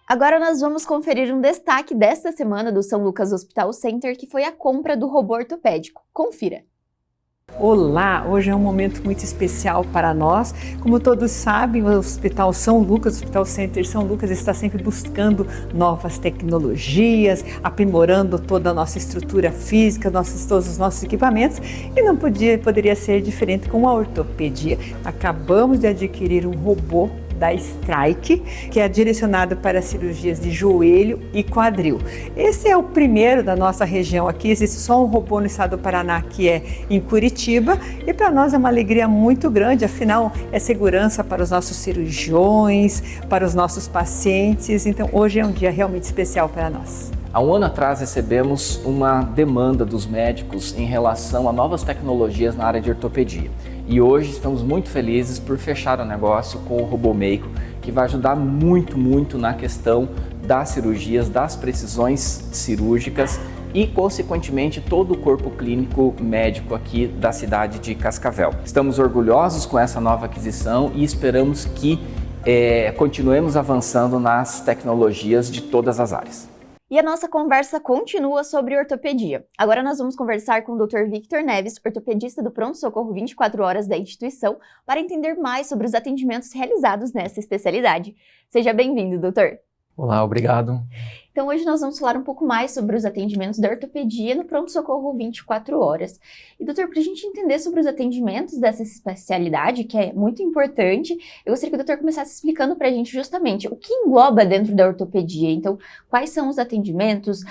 Agora nós vamos conferir um destaque desta semana do São Lucas Hospital Center, que foi a compra do robô ortopédico. Confira! Olá! Hoje é um momento muito especial para nós. Como todos sabem, o Hospital São Lucas, o Hospital Center São Lucas está sempre buscando novas tecnologias, aprimorando toda a nossa estrutura física, todos os nossos equipamentos, e não poderia ser diferente com a ortopedia. Acabamos de adquirir um robô da Strike, que é direcionado para cirurgias de joelho e quadril. Esse é o primeiro da nossa região aqui, existe só um robô no estado do Paraná, que é em Curitiba, e para nós é uma alegria muito grande, afinal é segurança para os nossos cirurgiões, para os nossos pacientes, então hoje é um dia realmente especial para nós. Há um ano atrás recebemos uma demanda dos médicos em relação a novas tecnologias na área de ortopedia. E hoje estamos muito felizes por fechar o negócio com o Robô Mako, que vai ajudar muito na questão das cirurgias, das precisões cirúrgicas e, consequentemente, todo o corpo clínico médico aqui da cidade de Cascavel. Estamos orgulhosos com essa nova aquisição e esperamos que continuemos avançando nas tecnologias de todas as áreas. E a nossa conversa continua sobre ortopedia. Agora nós vamos conversar com o Dr. Victor Neves, ortopedista do Pronto-Socorro 24 Horas da instituição, para entender mais sobre os atendimentos realizados nessa especialidade. Seja bem-vindo, doutor. Olá, obrigado. Então hoje nós vamos falar um pouco mais sobre os atendimentos da ortopedia no Pronto-Socorro 24 Horas. E doutor, para a gente entender sobre os atendimentos dessa especialidade, que é muito importante, eu gostaria que o doutor começasse explicando para a gente justamente o que engloba dentro da ortopedia. Então, quais são os atendimentos,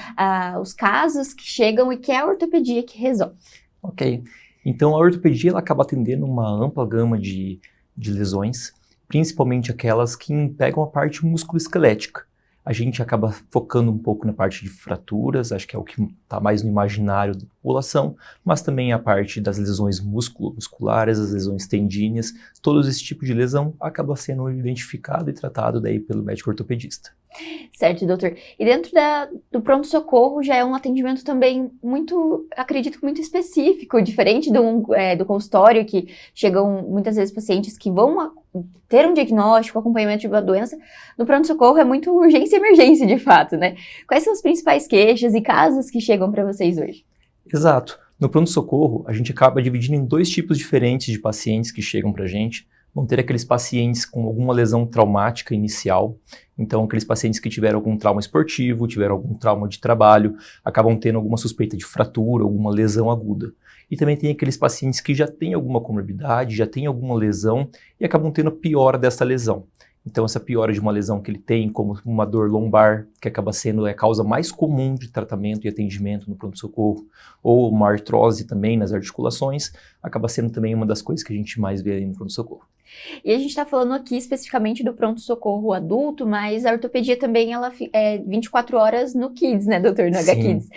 os casos que chegam e que é a ortopedia que resolve. Ok. Então a ortopedia ela acaba atendendo uma ampla gama de lesões, principalmente aquelas que pegam a parte musculoesquelética. A gente acaba focando um pouco na parte de fraturas, acho que é o que está mais no imaginário da população, mas também a parte das lesões musculares, as lesões tendíneas, todo esse tipo de lesão acaba sendo identificado e tratado daí pelo médico ortopedista. Certo, doutor. E dentro do pronto-socorro já é um atendimento também acredito que muito específico, diferente do consultório, que chegam muitas vezes pacientes que vão ter um diagnóstico, acompanhamento de uma doença. No pronto-socorro é muito urgência e emergência, de fato, né? Quais são as principais queixas e casos que chegam para vocês hoje? Exato. No pronto-socorro, a gente acaba dividindo em dois tipos diferentes de pacientes que chegam para a gente. Vão ter aqueles pacientes com alguma lesão traumática inicial, então aqueles pacientes que tiveram algum trauma esportivo, tiveram algum trauma de trabalho, acabam tendo alguma suspeita de fratura, alguma lesão aguda. E também tem aqueles pacientes que já têm alguma comorbidade, já têm alguma lesão e acabam tendo piora dessa lesão. Então essa piora de uma lesão que ele tem, como uma dor lombar, que acaba sendo a causa mais comum de tratamento e atendimento no pronto-socorro, ou uma artrose também nas articulações, acaba sendo também uma das coisas que a gente mais vê aí no pronto-socorro. E a gente está falando aqui especificamente do pronto-socorro adulto, mas a ortopedia também ela é 24 horas no Kids, né, doutor, no HKids.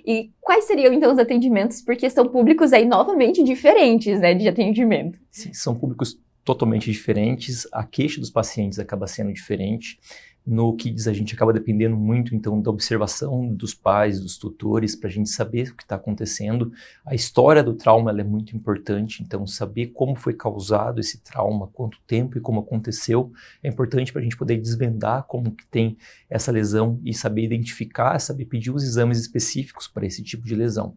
E quais seriam então os atendimentos? Porque são públicos aí novamente diferentes, né, de atendimento. Sim, são públicos totalmente diferentes, a queixa dos pacientes acaba sendo diferente. No Kids a gente acaba dependendo muito então da observação dos pais, dos tutores, para a gente saber o que está acontecendo. A história do trauma ela é muito importante, então saber como foi causado esse trauma, quanto tempo e como aconteceu, é importante para a gente poder desvendar como que tem essa lesão e saber identificar, saber pedir os exames específicos para esse tipo de lesão.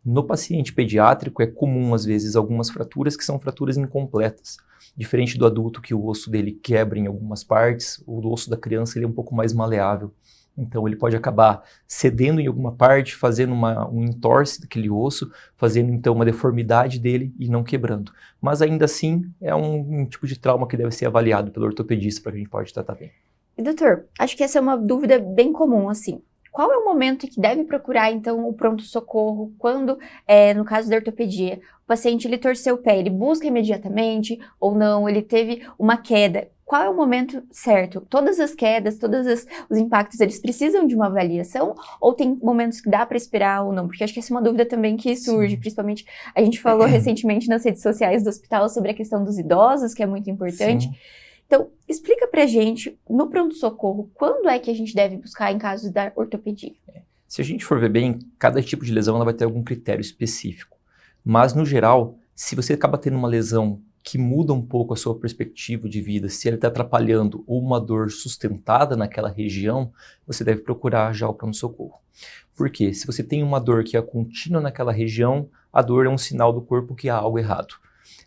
No paciente pediátrico é comum, às vezes, algumas fraturas que são fraturas incompletas. Diferente do adulto, que o osso dele quebra em algumas partes, o osso da criança ele é um pouco mais maleável. Então ele pode acabar cedendo em alguma parte, fazendo um entorse daquele osso, fazendo então uma deformidade dele e não quebrando. Mas ainda assim é um tipo de trauma que deve ser avaliado pelo ortopedista para que a gente pode tratar bem. E doutor, acho que essa é uma dúvida bem comum, assim. Qual é o momento que deve procurar, então, o pronto-socorro quando, no caso da ortopedia, o paciente ele torceu o pé, ele busca imediatamente ou não, ele teve uma queda? Qual é o momento certo? Todas as quedas, os impactos, eles precisam de uma avaliação ou tem momentos que dá para esperar ou não? Porque acho que essa é uma dúvida também que surge, principalmente a gente falou recentemente nas redes sociais do hospital sobre a questão dos idosos, que é muito importante. Sim. Então, explica pra gente, no pronto-socorro, quando é que a gente deve buscar em casos da ortopedia? Se a gente for ver bem, cada tipo de lesão ela vai ter algum critério específico. Mas, no geral, se você acaba tendo uma lesão que muda um pouco a sua perspectiva de vida, se ele está atrapalhando ou uma dor sustentada naquela região, você deve procurar já o pronto-socorro. Por quê? Se você tem uma dor que é contínua naquela região, a dor é um sinal do corpo que há algo errado.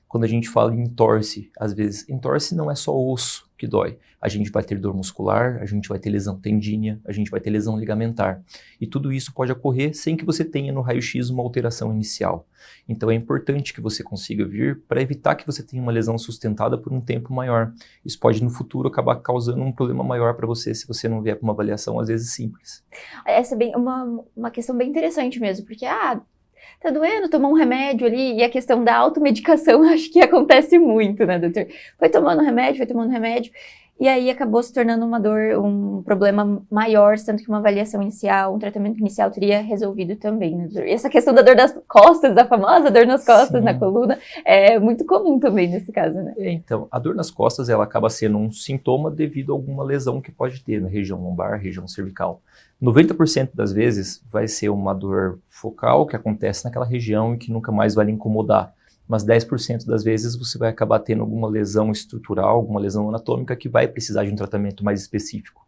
Quando a gente fala em entorse, às vezes, entorse não é só osso que dói. A gente vai ter dor muscular, a gente vai ter lesão tendínea, a gente vai ter lesão ligamentar. E tudo isso pode ocorrer sem que você tenha no raio-x uma alteração inicial. Então é importante que você consiga vir para evitar que você tenha uma lesão sustentada por um tempo maior. Isso pode no futuro acabar causando um problema maior para você se você não vier para uma avaliação às vezes simples. Essa é bem, uma questão bem interessante mesmo, porque, tá doendo, tomou um remédio ali, e a questão da automedicação acho que acontece muito, né, doutor? Foi tomando remédio, e aí acabou se tornando uma dor, um problema maior, tanto que uma avaliação inicial, um tratamento inicial teria resolvido também, né, doutor? E essa questão da dor das costas, a famosa dor nas costas, Sim. na coluna, é muito comum também nesse caso, né? Então, a dor nas costas, ela acaba sendo um sintoma devido a alguma lesão que pode ter na região lombar, região cervical. 90% das vezes vai ser uma dor focal que acontece naquela região e que nunca mais vai lhe incomodar. Mas 10% das vezes você vai acabar tendo alguma lesão estrutural, alguma lesão anatômica que vai precisar de um tratamento mais específico.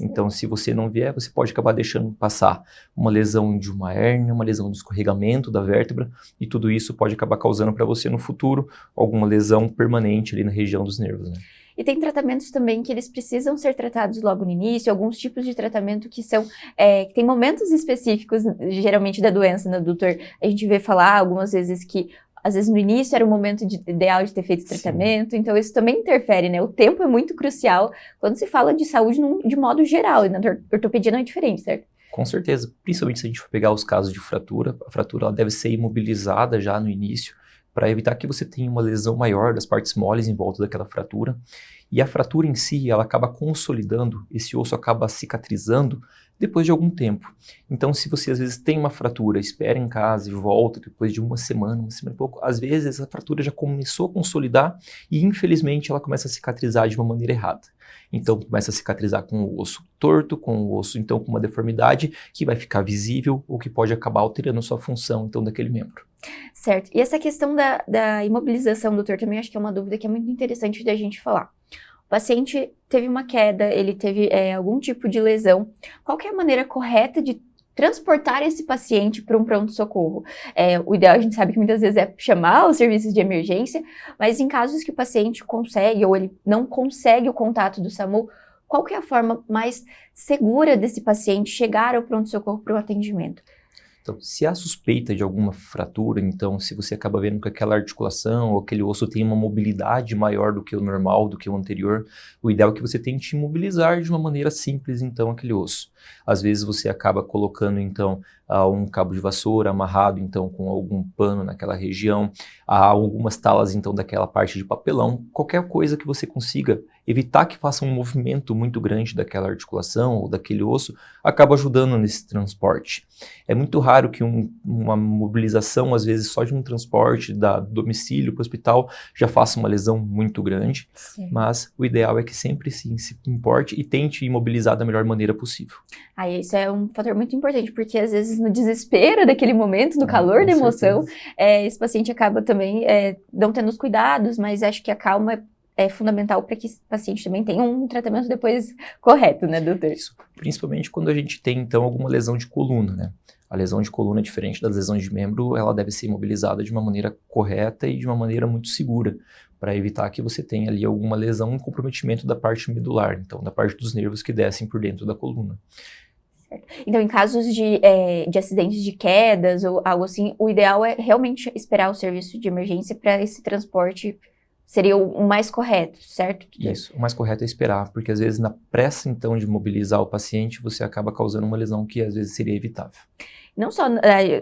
Então, se você não vier, você pode acabar deixando passar uma lesão de uma hérnia, uma lesão de escorregamento da vértebra, e tudo isso pode acabar causando para você no futuro alguma lesão permanente ali na região dos nervos, né? E tem tratamentos também que eles precisam ser tratados logo no início, alguns tipos de tratamento que são, que tem momentos específicos, geralmente da doença, né, doutor? A gente vê falar algumas vezes que, às vezes no início era o momento ideal de ter feito o tratamento, então isso também interfere, né? O tempo é muito crucial quando se fala de saúde de modo geral, e na ortopedia não é diferente, certo? Com certeza, principalmente se a gente for pegar os casos de fratura, a fratura ela deve ser imobilizada já no início, para evitar que você tenha uma lesão maior das partes moles em volta daquela fratura. E a fratura em si, ela acaba consolidando, esse osso acaba cicatrizando depois de algum tempo. Então, se você às vezes tem uma fratura, espera em casa e volta depois de uma semana e pouco, às vezes a fratura já começou a consolidar e infelizmente ela começa a cicatrizar de uma maneira errada. Então, começa a cicatrizar com o osso torto, com o osso então com uma deformidade que vai ficar visível ou que pode acabar alterando a sua função então daquele membro. Certo. E essa questão da imobilização, doutor, também acho que é uma dúvida que é muito interessante da gente falar. O paciente teve uma queda, ele teve algum tipo de lesão. Qual que é a maneira correta de transportar esse paciente para um pronto-socorro? O ideal, a gente sabe que muitas vezes é chamar os serviços de emergência, mas em casos que o paciente consegue ou ele não consegue o contato do SAMU, qual que é a forma mais segura desse paciente chegar ao pronto-socorro para o atendimento? Então, se há suspeita de alguma fratura, então se você acaba vendo que aquela articulação ou aquele osso tem uma mobilidade maior do que o normal, do que o anterior, o ideal é que você tente imobilizar de uma maneira simples, então, aquele osso. Às vezes você acaba colocando, então, um cabo de vassoura amarrado, então, com algum pano naquela região, há algumas talas, então, daquela parte de papelão, qualquer coisa que você consiga evitar que faça um movimento muito grande daquela articulação ou daquele osso, acaba ajudando nesse transporte. É muito raro que uma mobilização, às vezes, só de um transporte do domicílio para o hospital já faça uma lesão muito grande, Sim. Mas o ideal é que sempre sim se importe e tente imobilizar da melhor maneira possível. Isso é um fator muito importante, porque às vezes no desespero daquele momento, no calor da emoção, esse paciente acaba também não tendo os cuidados, mas acho que a calma é fundamental para que esse paciente também tenha um tratamento depois correto, né, doutor? Isso, principalmente quando a gente tem, então, alguma lesão de coluna, né? A lesão de coluna, diferente das lesões de membro, ela deve ser imobilizada de uma maneira correta e de uma maneira muito segura, para evitar que você tenha ali alguma lesão, um comprometimento da parte medular, então, da parte dos nervos que descem por dentro da coluna. Então, em casos de acidentes de quedas ou algo assim, o ideal é realmente esperar o serviço de emergência para esse transporte seria o mais correto, certo? Isso, o mais correto é esperar, porque às vezes na pressa, então, de mobilizar o paciente, você acaba causando uma lesão que às vezes seria evitável. Não só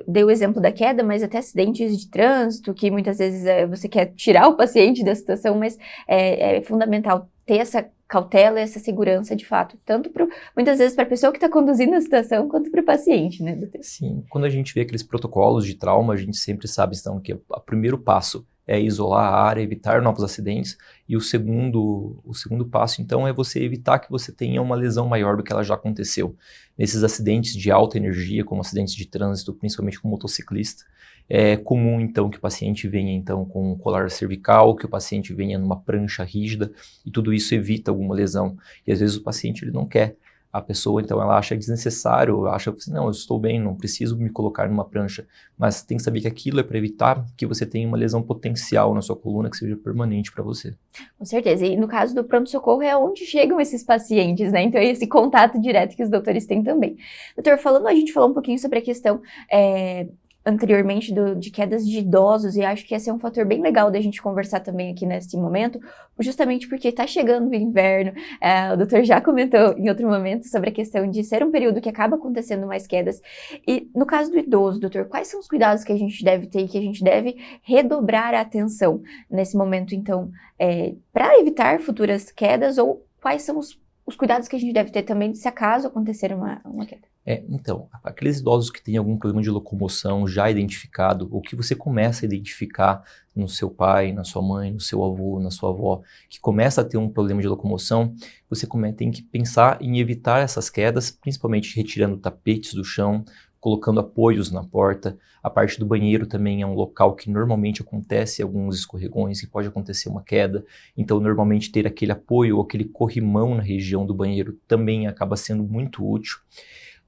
dei o exemplo da queda, mas até acidentes de trânsito, que muitas vezes você quer tirar o paciente da situação, mas é fundamental ter essa cautela e essa segurança de fato, tanto muitas vezes para a pessoa que está conduzindo a situação, quanto para o paciente, né, doutor? Sim, quando a gente vê aqueles protocolos de trauma, a gente sempre sabe, então, que o primeiro passo é isolar a área, evitar novos acidentes. E o segundo passo, então, é você evitar que você tenha uma lesão maior do que ela já aconteceu. Nesses acidentes de alta energia, como acidentes de trânsito, principalmente com motociclista, é comum, então, que o paciente venha, então, com um colar cervical, que o paciente venha numa prancha rígida, e tudo isso evita alguma lesão. E, às vezes, o paciente ele não quer. A pessoa, então, ela acha desnecessário, acha assim, não, eu estou bem, não preciso me colocar numa prancha. Mas tem que saber que aquilo é para evitar que você tenha uma lesão potencial na sua coluna que seja permanente para você. Com certeza. E no caso do pronto-socorro é onde chegam esses pacientes, né? Então, é esse contato direto que os doutores têm também. Doutor, a gente falou um pouquinho sobre a questão anteriormente de quedas de idosos, e acho que esse é um fator bem legal da gente conversar também aqui nesse momento, justamente porque está chegando o inverno. O doutor já comentou em outro momento sobre a questão de ser um período que acaba acontecendo mais quedas. E no caso do idoso, doutor, quais são os cuidados que a gente deve ter e que a gente deve redobrar a atenção nesse momento, então, para evitar futuras quedas, ou quais são os cuidados que a gente deve ter também se acaso acontecer uma queda? Então, aqueles idosos que têm algum problema de locomoção já identificado, ou que você começa a identificar no seu pai, na sua mãe, no seu avô, na sua avó, que começa a ter um problema de locomoção, você tem que pensar em evitar essas quedas, principalmente retirando tapetes do chão, colocando apoios na porta. A parte do banheiro também é um local que normalmente acontece alguns escorregões e pode acontecer uma queda. Então, normalmente ter aquele apoio ou aquele corrimão na região do banheiro também acaba sendo muito útil.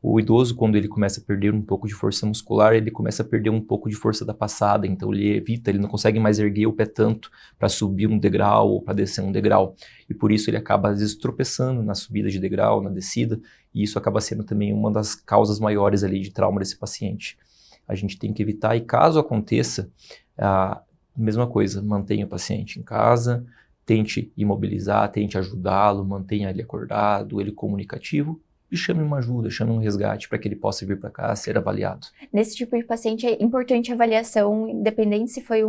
O idoso, quando ele começa a perder um pouco de força muscular, ele começa a perder um pouco de força da passada, então ele não consegue mais erguer o pé tanto para subir um degrau ou para descer um degrau. E por isso ele acaba, às vezes, tropeçando na subida de degrau, na descida, e isso acaba sendo também uma das causas maiores ali de trauma desse paciente. A gente tem que evitar, e caso aconteça, a mesma coisa, mantenha o paciente em casa, tente imobilizar, tente ajudá-lo, mantenha ele acordado, ele comunicativo, e chame uma ajuda, chame um resgate para que ele possa vir para cá ser avaliado. Nesse tipo de paciente é importante a avaliação, independente se foi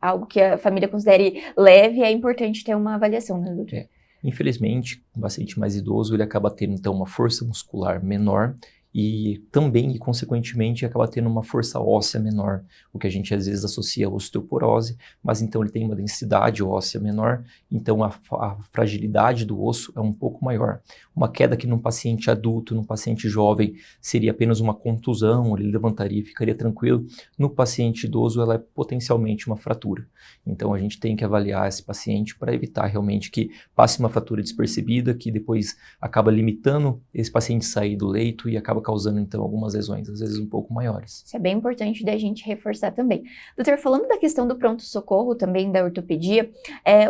algo que a família considere leve, é importante ter uma avaliação, né, doutor? Infelizmente, um paciente mais idoso, ele acaba tendo então uma força muscular menor e também, e consequentemente, acaba tendo uma força óssea menor, o que a gente às vezes associa à osteoporose, mas então ele tem uma densidade óssea menor, então a fragilidade do osso é um pouco maior. Uma queda que num paciente adulto, num paciente jovem, seria apenas uma contusão, ele levantaria e ficaria tranquilo. No paciente idoso, ela é potencialmente uma fratura. Então a gente tem que avaliar esse paciente para evitar realmente que passe uma fratura despercebida, que depois acaba limitando esse paciente sair do leito e acaba causando, então, algumas lesões, às vezes um pouco maiores. Isso é bem importante da gente reforçar também. Doutor, falando da questão do pronto-socorro, também da ortopedia,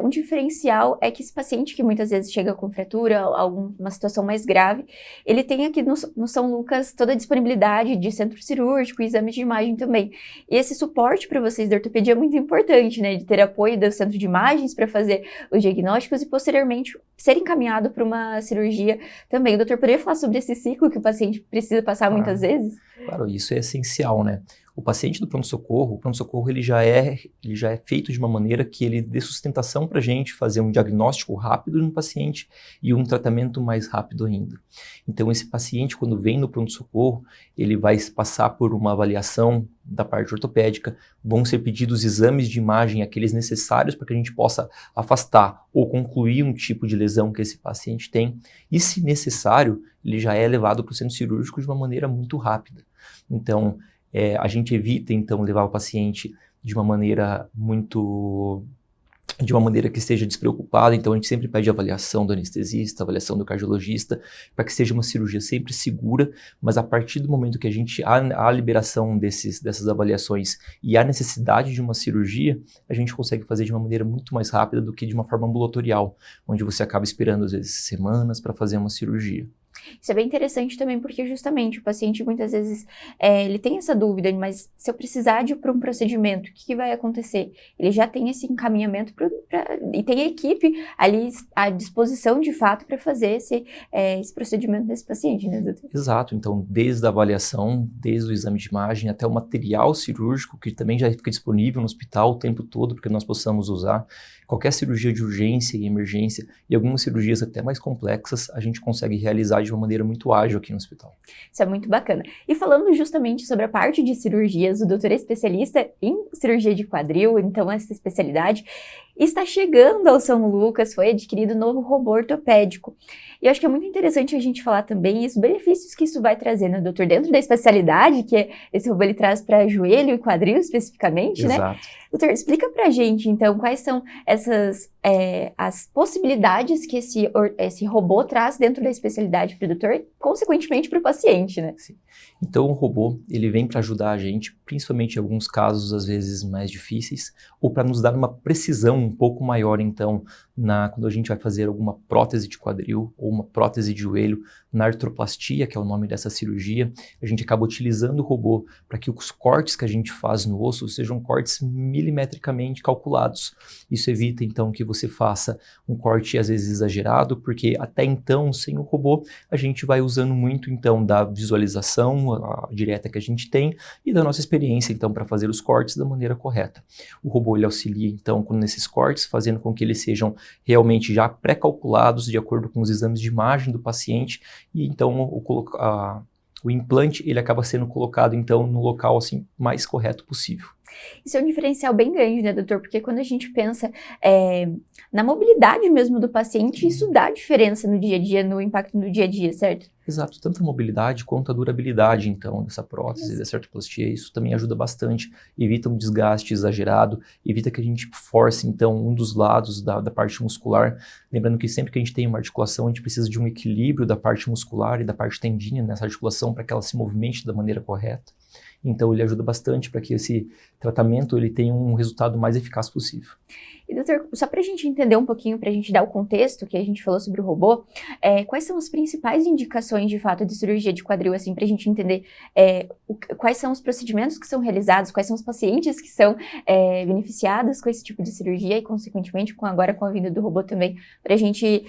um diferencial é que esse paciente que muitas vezes chega com fratura, alguma situação mais grave, ele tem aqui no São Lucas toda a disponibilidade de centro cirúrgico e exames de imagem também. E esse suporte para vocês da ortopedia é muito importante, né? De ter apoio do centro de imagens para fazer os diagnósticos e posteriormente ser encaminhado para uma cirurgia também. O doutor poderia falar sobre esse ciclo que o paciente precisa passar muitas vezes? Claro, isso é essencial, né? O paciente do pronto-socorro, ele já é feito de uma maneira que ele dê sustentação para a gente fazer um diagnóstico rápido no paciente e um tratamento mais rápido ainda. Então, esse paciente, quando vem no pronto-socorro, ele vai passar por uma avaliação da parte ortopédica, vão ser pedidos exames de imagem, aqueles necessários para que a gente possa afastar ou concluir um tipo de lesão que esse paciente tem, e se necessário, ele já é levado para o centro cirúrgico de uma maneira muito rápida. Então, a gente evita, então, levar o paciente de uma maneira que esteja despreocupada, então a gente sempre pede avaliação do anestesista, avaliação do cardiologista, para que seja uma cirurgia sempre segura, mas a partir do momento que há a liberação dessas avaliações e a necessidade de uma cirurgia, a gente consegue fazer de uma maneira muito mais rápida do que de uma forma ambulatorial, onde você acaba esperando, às vezes, semanas para fazer uma cirurgia. Isso é bem interessante também, porque justamente o paciente muitas vezes ele tem essa dúvida, mas se eu precisar para um procedimento, o que vai acontecer? Ele já tem esse encaminhamento e tem a equipe ali à disposição de fato para fazer esse procedimento desse paciente, né, doutor? Exato, então desde a avaliação, desde o exame de imagem até o material cirúrgico, que também já fica disponível no hospital o tempo todo para que nós possamos usar. Qualquer cirurgia de urgência e emergência e algumas cirurgias até mais complexas, a gente consegue realizar de uma uma maneira muito ágil aqui no hospital. Isso é muito bacana. E falando justamente sobre a parte de cirurgias, o doutor é especialista em cirurgia de quadril, então essa especialidade está chegando ao São Lucas, foi adquirido um novo robô ortopédico. E eu acho que é muito interessante a gente falar também os benefícios que isso vai trazer, né, doutor? Dentro da especialidade, que esse robô ele traz para joelho e quadril especificamente, né? Exato. Doutor, explica pra gente, então, quais são essas as possibilidades que esse robô traz dentro da especialidade para o doutor e, consequentemente, para o paciente, né? Sim. Então, o robô, ele vem para ajudar a gente, principalmente em alguns casos, às vezes, mais difíceis, ou para nos dar uma precisão um pouco maior, então, quando a gente vai fazer alguma prótese de quadril ou uma prótese de joelho, na artroplastia, que é o nome dessa cirurgia, a gente acaba utilizando o robô para que os cortes que a gente faz no osso sejam cortes milimetricamente calculados. Isso evita, então, que você faça um corte, às vezes, exagerado, porque até então, sem o robô, a gente vai usando muito, então, da visualização a direta que a gente tem e da nossa experiência, então, para fazer os cortes da maneira correta. O robô, ele auxilia, então, nesses cortes, fazendo com que eles sejam realmente já pré-calculados de acordo com os exames de imagem do paciente e, então, o implante, ele acaba sendo colocado, então, no local, assim, mais correto possível. Isso é um diferencial bem grande, né, doutor? Porque quando a gente pensa na mobilidade mesmo do paciente, isso dá diferença no dia a dia, no impacto no dia a dia, certo? Exato, tanto a mobilidade quanto a durabilidade, então, dessa prótese, dessa artroplastia, isso também ajuda bastante, evita um desgaste exagerado, evita que a gente force, então, um dos lados da parte muscular, lembrando que sempre que a gente tem uma articulação, a gente precisa de um equilíbrio da parte muscular e da parte tendínea nessa articulação para que ela se movimente da maneira correta. Então, ele ajuda bastante para que esse tratamento ele tenha um resultado mais eficaz possível. E, doutor, só para a gente entender um pouquinho, para a gente dar o contexto que a gente falou sobre o robô, quais são as principais indicações, de fato, de cirurgia de quadril, assim, para a gente entender quais são os procedimentos que são realizados, quais são os pacientes que são beneficiados com esse tipo de cirurgia e, consequentemente, agora com a vinda do robô também, para a gente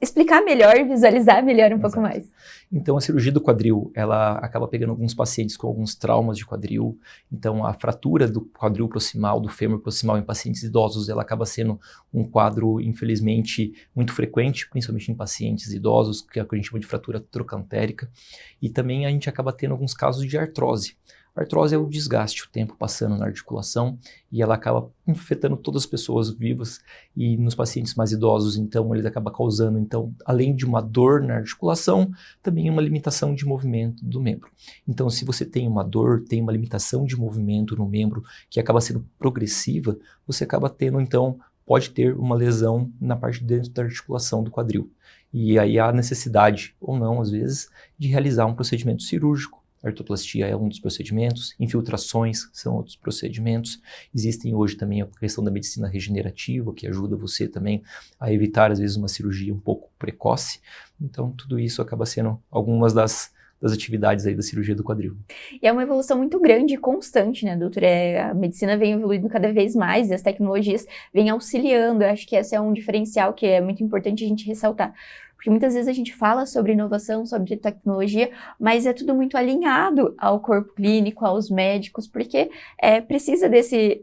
explicar melhor e visualizar melhor um pouco mais. Então, a cirurgia do quadril, ela acaba pegando alguns pacientes com alguns traumas de quadril. Então, a fratura do quadril proximal, do fêmur proximal em pacientes idosos, ela acaba sendo um quadro, infelizmente, muito frequente, principalmente em pacientes idosos, que é o que a gente chama de fratura trocantérica. E também a gente acaba tendo alguns casos de artrose. A artrose é o desgaste, o tempo passando na articulação e ela acaba afetando todas as pessoas vivas e nos pacientes mais idosos, então, eles acabam causando, então, além de uma dor na articulação, também uma limitação de movimento do membro. Então, se você tem uma dor, tem uma limitação de movimento no membro que acaba sendo progressiva, você acaba tendo, então, pode ter uma lesão na parte de dentro da articulação do quadril. E aí há necessidade, ou não, às vezes, de realizar um procedimento cirúrgico. A artroplastia é um dos procedimentos, infiltrações são outros procedimentos. Existem hoje também a questão da medicina regenerativa, que ajuda você também a evitar, às vezes, uma cirurgia um pouco precoce. Então, tudo isso acaba sendo algumas das atividades aí da cirurgia do quadril. E é uma evolução muito grande e constante, né, doutor? A medicina vem evoluindo cada vez mais e as tecnologias vêm auxiliando. Eu acho que esse é um diferencial que é muito importante a gente ressaltar. Porque muitas vezes a gente fala sobre inovação, sobre tecnologia, mas é tudo muito alinhado ao corpo clínico, aos médicos, porque precisa desse...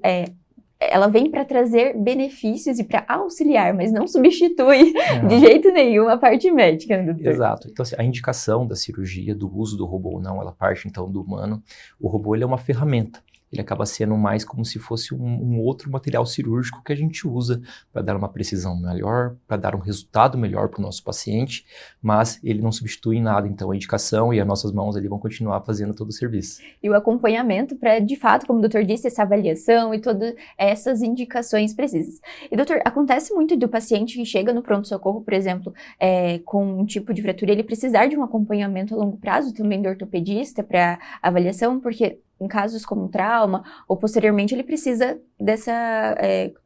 ela vem para trazer benefícios e para auxiliar, mas não substitui de jeito nenhum a parte médica, né, doutor? Exato. Então, assim, a indicação da cirurgia, do uso do robô ou não, ela parte, então, do humano. O robô, ele é uma ferramenta. Ele acaba sendo mais como se fosse um outro material cirúrgico que a gente usa para dar uma precisão melhor, para dar um resultado melhor para o nosso paciente, mas ele não substitui em nada. Então, a indicação e as nossas mãos ali vão continuar fazendo todo o serviço. E o acompanhamento para, de fato, como o doutor disse, essa avaliação e todas essas indicações precisas. E, doutor, acontece muito do paciente que chega no pronto-socorro, por exemplo, com um tipo de fratura, ele precisar de um acompanhamento a longo prazo também do ortopedista para avaliação, porque em casos como trauma, ou posteriormente ele precisa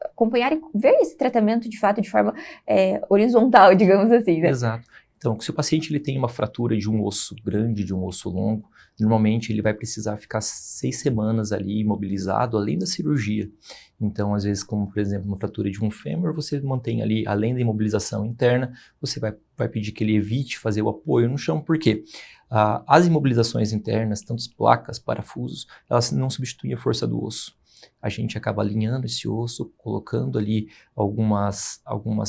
acompanhar e ver esse tratamento de fato de forma horizontal, digamos assim, né? Exato. Então, se o paciente ele tem uma fratura de um osso grande, de um osso longo, normalmente ele vai precisar ficar 6 semanas ali imobilizado, além da cirurgia. Então, às vezes, como por exemplo, uma fratura de um fêmur, você mantém ali, além da imobilização interna, você vai pedir que ele evite fazer o apoio no chão, por quê? As imobilizações internas, tanto as placas, parafusos, elas não substituem a força do osso. a gente acaba alinhando esse osso, colocando ali algumas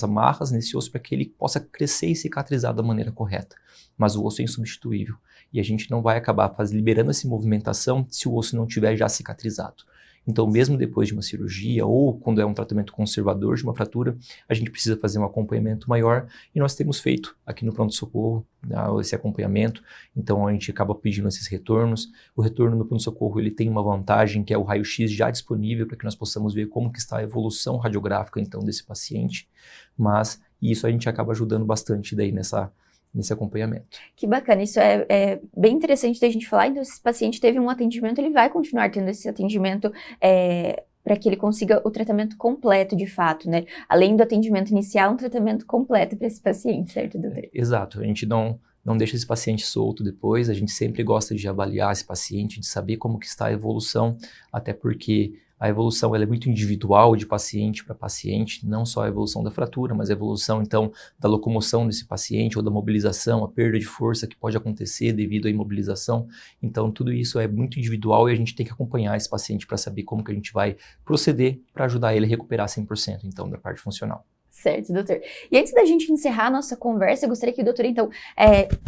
amarras nesse osso para que ele possa crescer e cicatrizar da maneira correta. Mas o osso é insubstituível e a gente não vai acabar liberando essa movimentação se o osso não tiver já cicatrizado. Então, mesmo depois de uma cirurgia ou quando é um tratamento conservador de uma fratura, a gente precisa fazer um acompanhamento maior e nós temos feito aqui no pronto-socorro esse acompanhamento. Então, a gente acaba pedindo esses retornos. O retorno no pronto-socorro ele tem uma vantagem que é o raio-x já disponível para que nós possamos ver como que está a evolução radiográfica então desse paciente, mas isso a gente acaba ajudando bastante daí nesse acompanhamento. Que bacana, isso é bem interessante da gente falar. Então, se esse paciente teve um atendimento, ele vai continuar tendo esse atendimento para que ele consiga o tratamento completo de fato, né? Além do atendimento inicial, um tratamento completo para esse paciente, certo, doutor? Exato, a gente não deixa esse paciente solto depois, a gente sempre gosta de avaliar esse paciente, de saber como que está a evolução, até porque a evolução ela é muito individual de paciente para paciente, não só a evolução da fratura, mas a evolução então da locomoção desse paciente ou da mobilização, a perda de força que pode acontecer devido à imobilização. Então tudo isso é muito individual e a gente tem que acompanhar esse paciente para saber como que a gente vai proceder para ajudar ele a recuperar 100% então da parte funcional. Certo, doutor. E antes da gente encerrar a nossa conversa, eu gostaria que o doutor, então,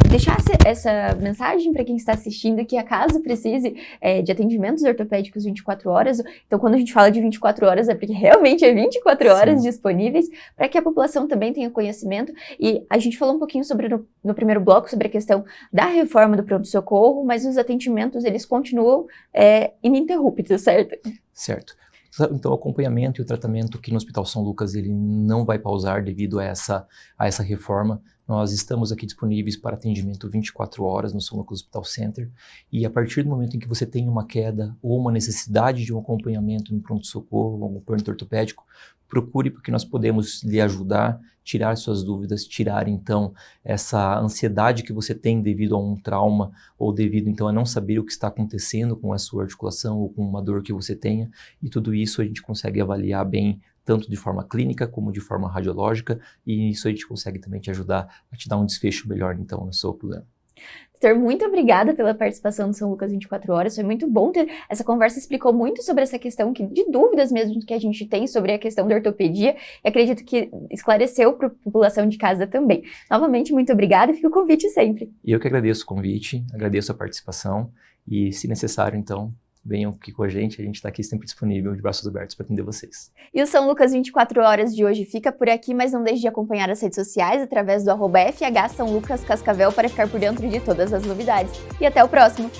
deixasse essa mensagem para quem está assistindo, que caso precise de atendimentos ortopédicos 24 horas, então quando a gente fala de 24 horas é porque realmente é 24 horas disponíveis, para que a população também tenha conhecimento. E a gente falou um pouquinho sobre no primeiro bloco sobre a questão da reforma do pronto-socorro, mas os atendimentos, eles continuam ininterruptos, certo? Certo. Então, o acompanhamento e o tratamento aqui no Hospital São Lucas, ele não vai pausar devido a essa reforma. Nós estamos aqui disponíveis para atendimento 24 horas no São Lucas Hospital Center e a partir do momento em que você tem uma queda ou uma necessidade de um acompanhamento no pronto-socorro, algum pronto ortopédico, procure porque nós podemos lhe ajudar, tirar suas dúvidas, tirar então essa ansiedade que você tem devido a um trauma ou devido então a não saber o que está acontecendo com a sua articulação ou com uma dor que você tenha, e tudo isso a gente consegue avaliar bem tanto de forma clínica como de forma radiológica, e isso a gente consegue também te ajudar a te dar um desfecho melhor então no seu problema. Doutor, muito obrigada pela participação do São Lucas 24 Horas, foi muito bom ter essa conversa, explicou muito sobre essa questão de dúvidas mesmo que a gente tem sobre a questão da ortopedia, e acredito que esclareceu para a população de casa também. Novamente, muito obrigada e fica o convite sempre. Eu que agradeço o convite, agradeço a participação e, se necessário, então, venham aqui com a gente está aqui sempre disponível, de braços abertos para atender vocês. E o São Lucas 24 Horas de hoje fica por aqui, mas não deixe de acompanhar as redes sociais através do @FH São Lucas Cascavel para ficar por dentro de todas as novidades. E até o próximo!